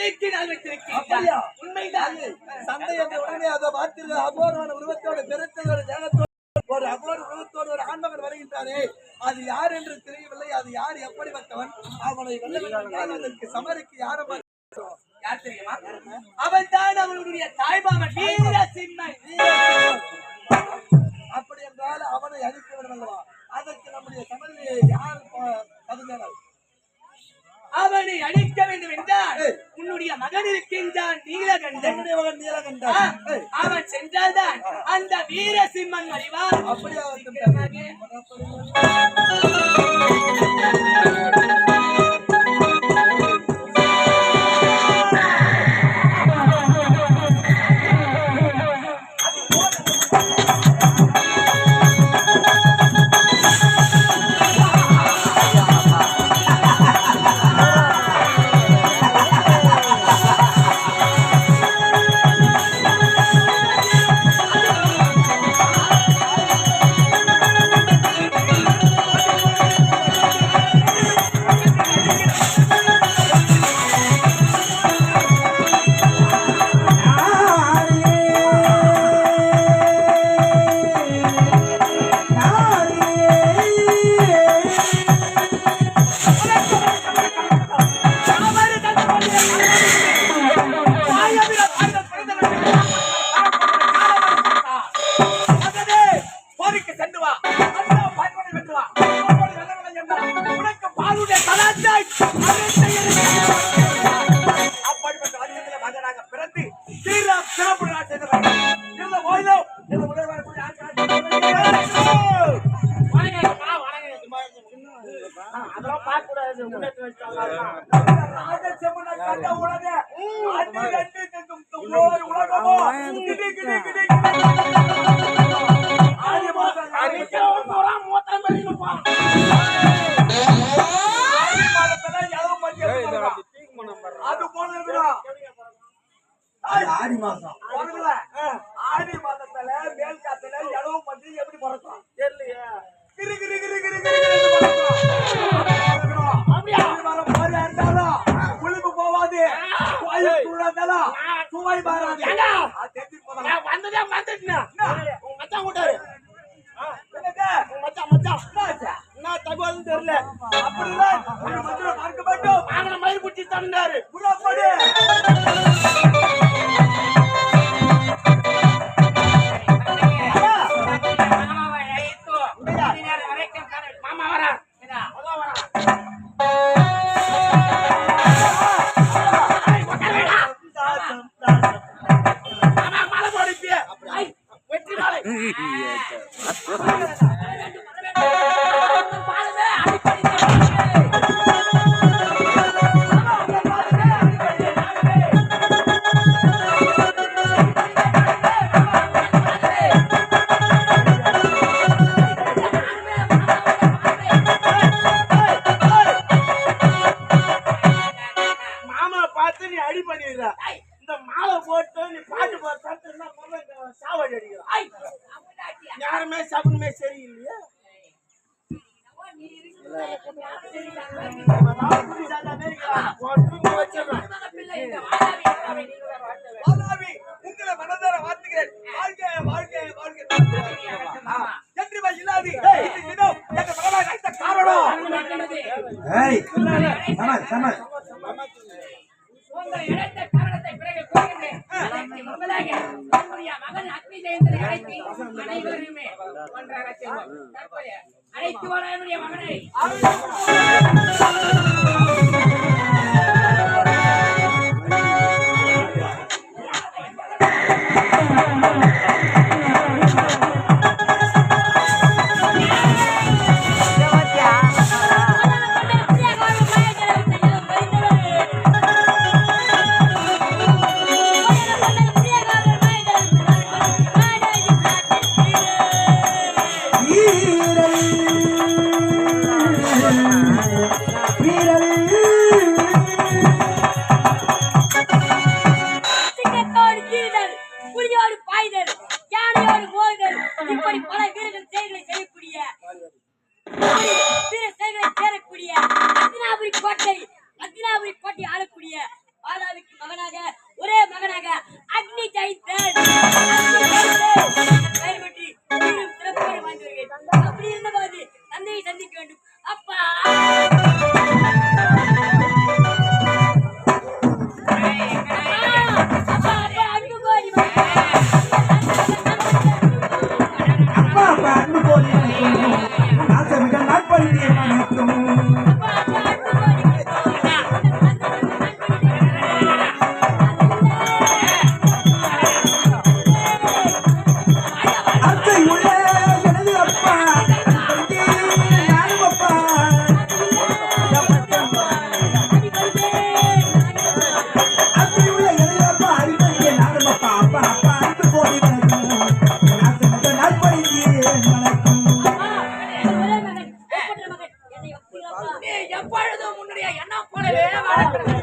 சந்தைக்கு நான் வைத்திருக்கேன். உண்மைதான். சந்தை என்ற உடனே அதை பார்த்து அபோரான உருவத்தோடு பெருத்ததோடு ஜனத்தோடு ஒரு அபோர உருவத்தோடு ஒரு ஆண்மகன் வருகின்றாரே, அது யார் என்று தெரியவில்லை. அது யார், எப்படிப்பட்டவன், அவனை அதற்கு சமருக்கு யாரும் யார் தெரியுமா? அவன் தான் அவனுடைய தாய்மாமன் வீரசிம்மன். அப்படி என்றால் அவனை அழிக்க வேண்டும் அல்லவா? அதற்கு நம்முடைய சமரிலே யார் பதுங்கினார்? அவனை அழிக்க வேண்டும் என்றால் உன்னுடைய மகன் இருக்கின்றான் நீலகண்டன். அவன் சென்றால்தான் அந்த வீரசிம்மன் அறிவார். அப்படியே ஆடி மாசம் ஆடி மாதத்துல மேல் காத்துல எளவு பத்தி எப்படி பிறக்கும் தெரியலையே. புளிப்பு போவாது, சுவை மாறாது. வந்ததே வந்துட்டேன். உங்க மச்சான் கூட்டாரு என்ன தகவல் தெரியல. அப்படிதான் பார்க்க மாட்டோம். வாங்கின மயில் குச்சி தந்தாரு. இந்த மாலை போட்டு நீ பாட்டு போட்டா சாவடி அடிக்கிறான். யாருமே சகுனமே சரியில்லையே. உங்களை மனதார வாழ்த்துகிறேன். வாழ்க்கை வாழ்க்கை வாழ்க்கை உங்கள் இழைத்த காரணத்தை பிறகு கூறுகிறேன். அதற்கு முன்பதாக என்னுடைய மகன் அக்னி ஜெயந்தனை அழைத்து அனைவருமே ஒன்றாக செல்வோம். தற்போது அழைத்து வர என்னுடைய மகனை மாதாவுக்கு மகனாக ஒரே மகனாக அக்னி ஜெயித்தன் பெயர் பற்றி இன்னும் சிறப்போடு வாழ்ந்து வருகிறேன். அப்படி இருந்தபோது தந்தையை சந்திக்க வேண்டும். அப்பா எப்பொழுதும் முன்னுடைய எண்ணம் போலவே வாழ்கிறது.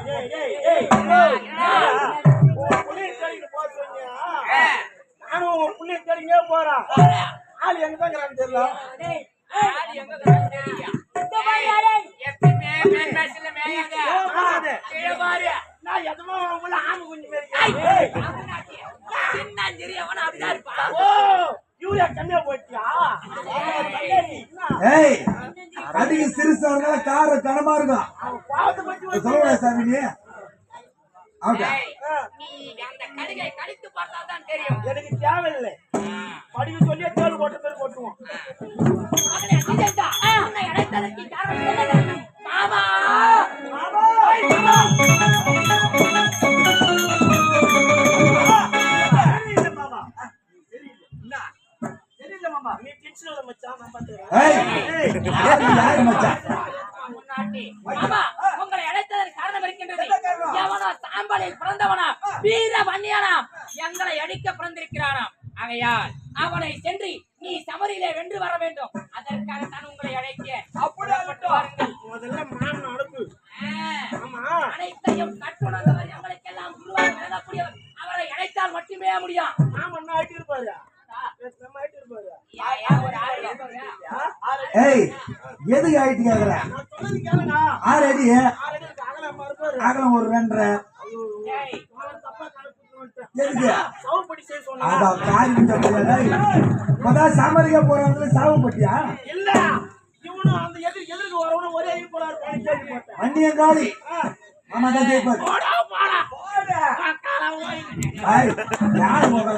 நானும் உங்க புள்ளைய தேடிங்க போறேன். ஆள் எங்கதான் தெரியல. எப்பயுமே மேல் பேசல மேயாத கீழே பாரு. நான் எதுவும் உங்களை ஆண் குஞ்சு மாரி சின்ன சிறியவன் அப்படிதான் இருப்பான். ஓ யூரியா கம்மியா போயிட்டியா? ஏய் அடிக்கு சிறுசாக கார கனமா இருக்கும் அவன் பாவத்தை பத்தி சொல்லுடா சாமி நீ ஆமா ஏய், நீ அந்த கடுகை கடித்து பார்த்தாதான் தெரியும். எனக்கு தேவையில்லை. படிக்க சொல்லியே தேள் போட்ட பேர் போட்டுருவோம். மகனே, விஜயதா, உன்னை அழைத்ததற்கு காரணம் என்ன? மாமா சரியில்லை மாமா. சரியில்லை மாமா. நீ டென்ஷன் மச்சான் நான் பாத்துக்கிறேன். ஏய் யாரு மச்சான் முன்னாடி மாமா உங்களை அழைத்ததற்கு காரணம் இருக்கின்றது. எவனோ சாம்பலில் பிறந்தவனா வீர வன்னியனாம் எங்களை அடிக்க பிறந்திருக்கிறானாம். ஆகையால் அவனை சென்று நீ சமரிலே வென்று வர வேண்டும். அதற்காக தான் உங்களை அழைத்தேன். வாருங்கள். முதல்ல மாமன் அனுப்பு. ஆமா அனைத்தையும் கட்டுணர்ந்தவர் எங்களுக்கெல்லாம் குருவாக விளங்கக்கூடியவர். அவரை அழைத்தால் மட்டுமே முடியும். மாமன் என்ன ஆயிட்டு இருப்பாரு? நம்ம ஆயிட்டு இருப்பாரு. ஏன் ஒரு ஆள் இருப்பாங்க? ஏய் எதுக்கு ஆயிட்டு கேக்குற நான் சொன்னது கேளுங்க. 6 அடி ஆல்ரெடி அகலமா இருப்பாரு. அகலம் ஒரு 2.5 ஏய், அவன் தப்பா கணக்கு பண்ணிட்டான். எதுக்கு சவுப்படி செய்ய சொன்னா. அதான் காரி சாமரியா போறவங்க சாவு பட்டியா இல்ல இவனும் அந்த எதிர்க்கு வரவனும் ஒரே ஈக்குவலா இருப்பான்னு கேள்விப்பட்டேன். வண்டியம் காலி ஆமா தான் ஜெயிப்பாரு போடா போடா கால ஓய். ஏய் யாரு போகல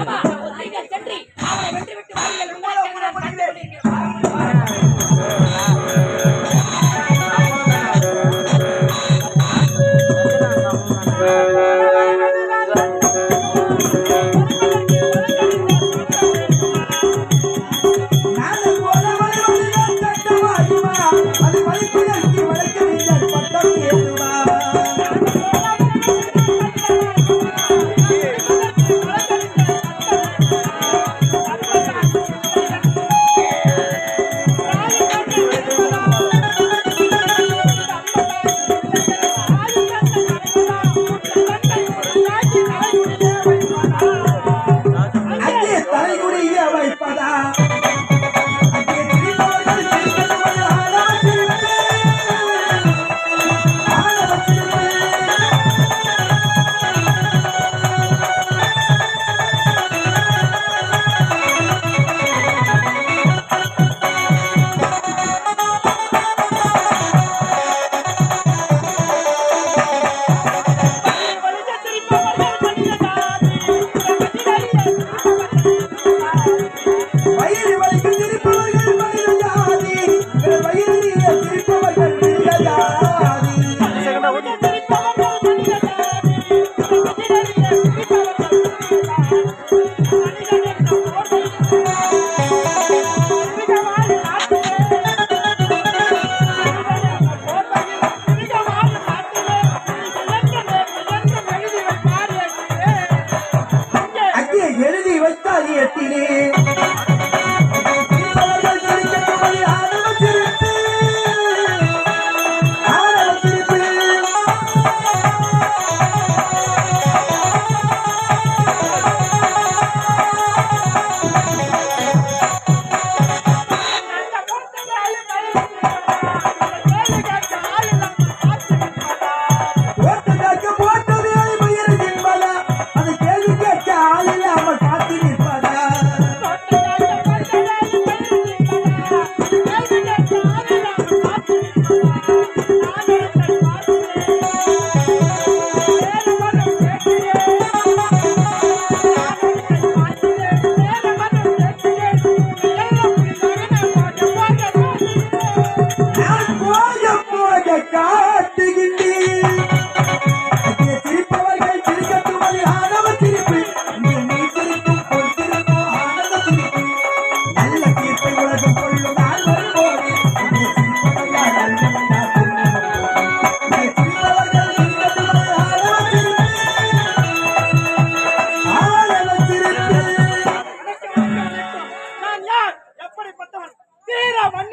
ஆமா, நீங்கள் சென்று அவனை வென்று விட்டு வாருங்கள். உங்களுக்கு நான் கண்டு கொண்டிருக்கிறேன். பட்டம் வீர மன்னி